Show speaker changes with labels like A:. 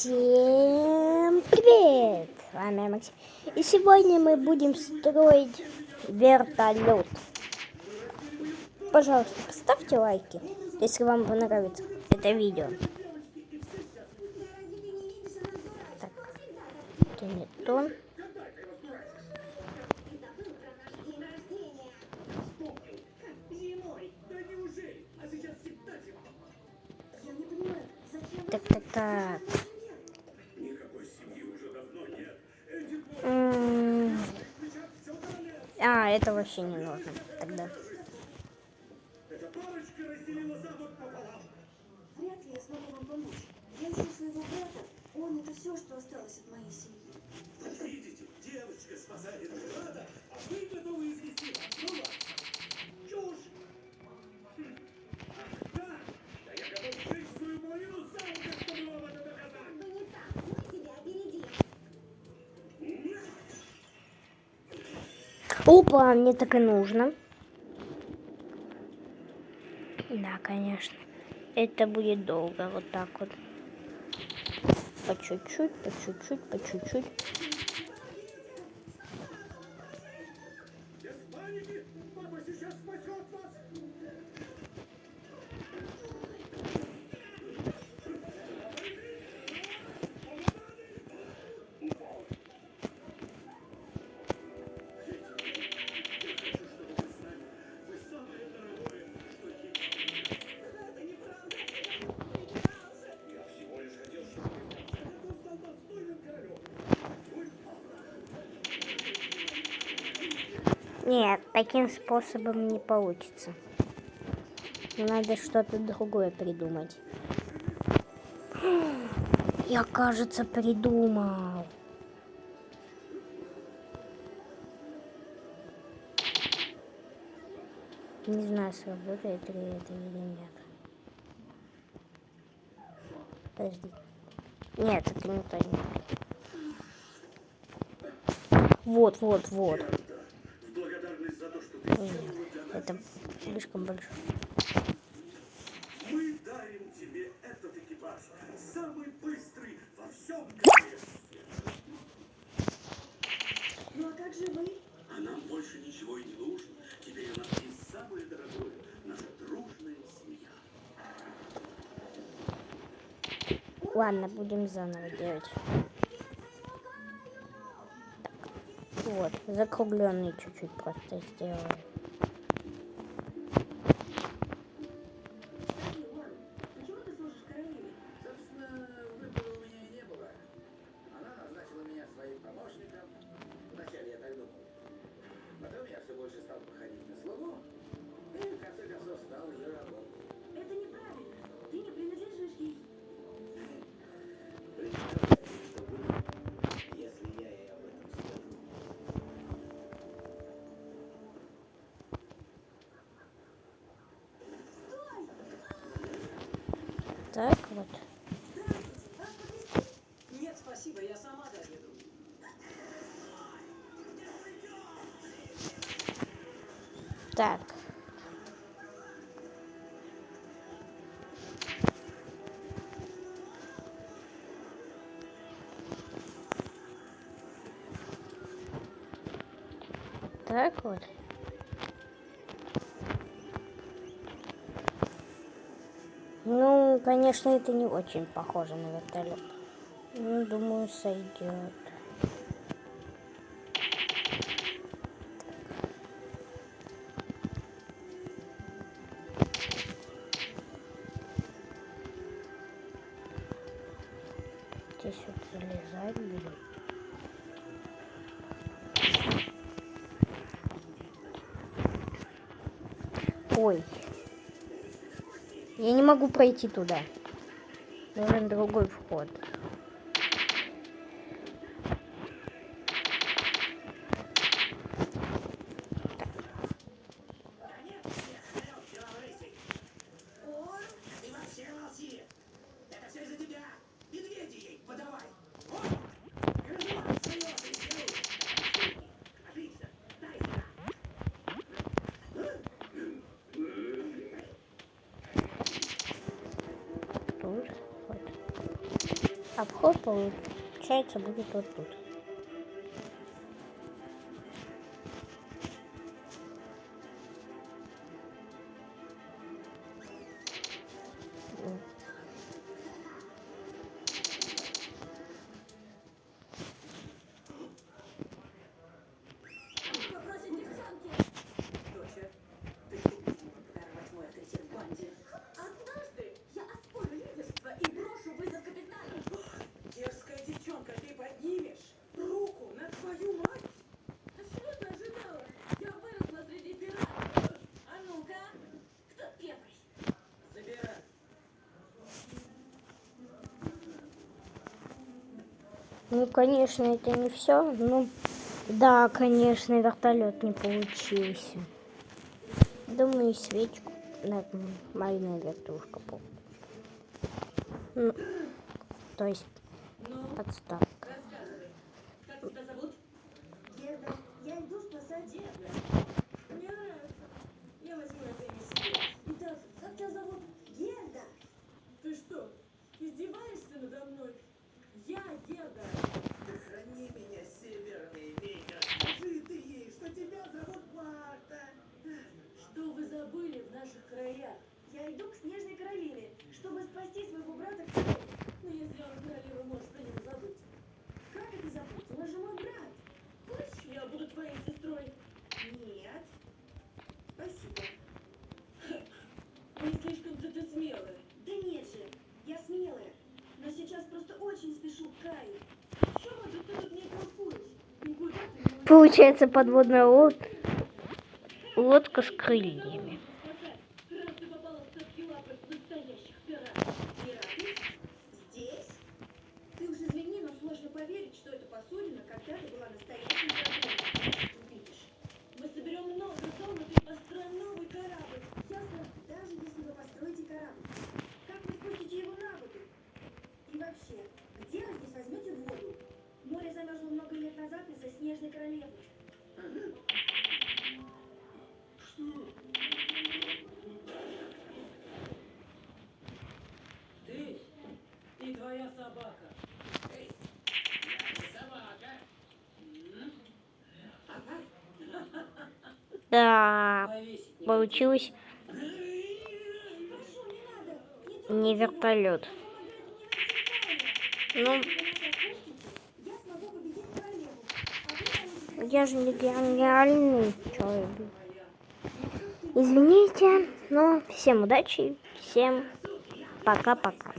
A: Всем привет! С вами Максим. И сегодня мы будем строить вертолет. Пожалуйста, поставьте лайки, если вам понравится это видео. Так, это не то. Так. Это вообще не нужно тогда.
B: Вряд ли я смогу вам помочь. Я ищу своего брата. Он — это все, что осталось от моей семьи.
C: Вот видите, девочка спасает брата, а вы готовы извести отцова. Чушь! Ах, да! Да я готов жить свою половину замка, чтобы вам это доказать!
B: Вы не так, мы тебя опередим.
A: Опа, мне так и нужно. Да, конечно. Это будет долго, вот так вот. По чуть-чуть, по чуть-чуть, по чуть-чуть.
C: Без паники! Папа сейчас спасет вас! Я всего лишь хотел, чтобы ты стал достойным королем.
A: Нет, таким способом не получится. Надо что-то другое придумать. Я, кажется, придумал. Не знаю, сработает ли это или нет. Подожди. Нет, это не то. Вот.
C: В благодарность за то, что ты сделала для нас.
A: Это слишком большое.
C: Мы дарим тебе этот экипаж. Самый быстрый во всем королевстве.
B: Ну а как же вы?
C: А нам больше ничего и не нужно. Теперь у нас есть самое дорогое. Наша дружная семья.
A: Ладно, будем заново делать. Так, вот, закругленный чуть-чуть просто сделаем.
B: Почему ты служишь королеве?
D: Собственно, выбора у меня и не было. Она назначила меня своим помощником. Вначале я так думал. Потом я все больше стал походить на слугу. И в конце концов стал ее рабом.
B: Это неправильно. Ты не принадлежишь ей.
D: Представляете, что будет, если я ей об этом скажу?
A: Так вот.
D: Нет, спасибо, я сама доеду.
A: Так. Так вот. Ну, конечно, это не очень похоже на вертолет. Ну, думаю, сойдет. Здесь вот залезать будем. Ой. Я не могу пройти туда. Нужен другой вход.
C: Ты вообще молчи! Это все из-за тебя! Медведи ей подавай! Отлично! Дай сюда!
A: Тут вот. обход, получается, будет вот тут.
B: Попросит девчонки. Доча, ты что будешь подорвать мой авторитет в банде? Однажды я оспорю лидерство и брошу вызов капитану.
D: Дерзкая девчонка, ты поднимешь руку на твою мать?
B: А чего ты ожидала? Я выросла среди пиратов. А ну-ка, кто первый?
D: Забирай.
A: Ну, конечно, это не все. Ну, да, конечно, вертолет не получился. Думаю, свечку нормальная вертушка. Ну, то есть
B: Ну,
A: подставка.
B: рассказывай. Как тебя зовут? Герда. Я иду спасать Герда. Мне нравится. Я возьму это имя себе. Итак, как тебя зовут? Герда. Ты что, издеваешься надо мной? Я Герда.
C: Да храни меня, северный ветер. Скажи ты ей, что тебя зовут Марта.
B: Что вы забыли в наших краях? Я иду к Снежной Королеве, чтобы спасти своего брата Крылова. Но если он королева может про него забыть. Как это забыть? Он же мой брат. Хочешь, я буду твоей сестрой? Нет. Спасибо. Не слишком-то ты смелая. Да нет же, я смелая. Но сейчас просто очень спешу к Каю. Чего же ты тут не толкуешь? Никуда ты не уйдешь.
A: Получается подводная лодка с крыльями.
B: Раз ты попала в цепки лапы настоящих пиратов. Пираты? Здесь? Ты уж извини, но сложно поверить, что эта посудина когда-то была настоящим кораблем. Увидишь. Мы соберем много золота и построим новый корабль. Ясно? Даже если вы построите корабль. Как вы спустите его на воду? И вообще, где вы здесь возьмете воду? Море замерзло много лет назад из-за Снежной Королевы.
D: Ты и твоя собака. Эй, я не собака.
A: Да,
D: Повесить не
A: получилось
B: Прошу, не надо.
A: не вертолет. Ну,
B: Я смогу победить королеву. А вы получите...
A: я же не гениальный человек. Извините, но всем удачи, всем пока-пока.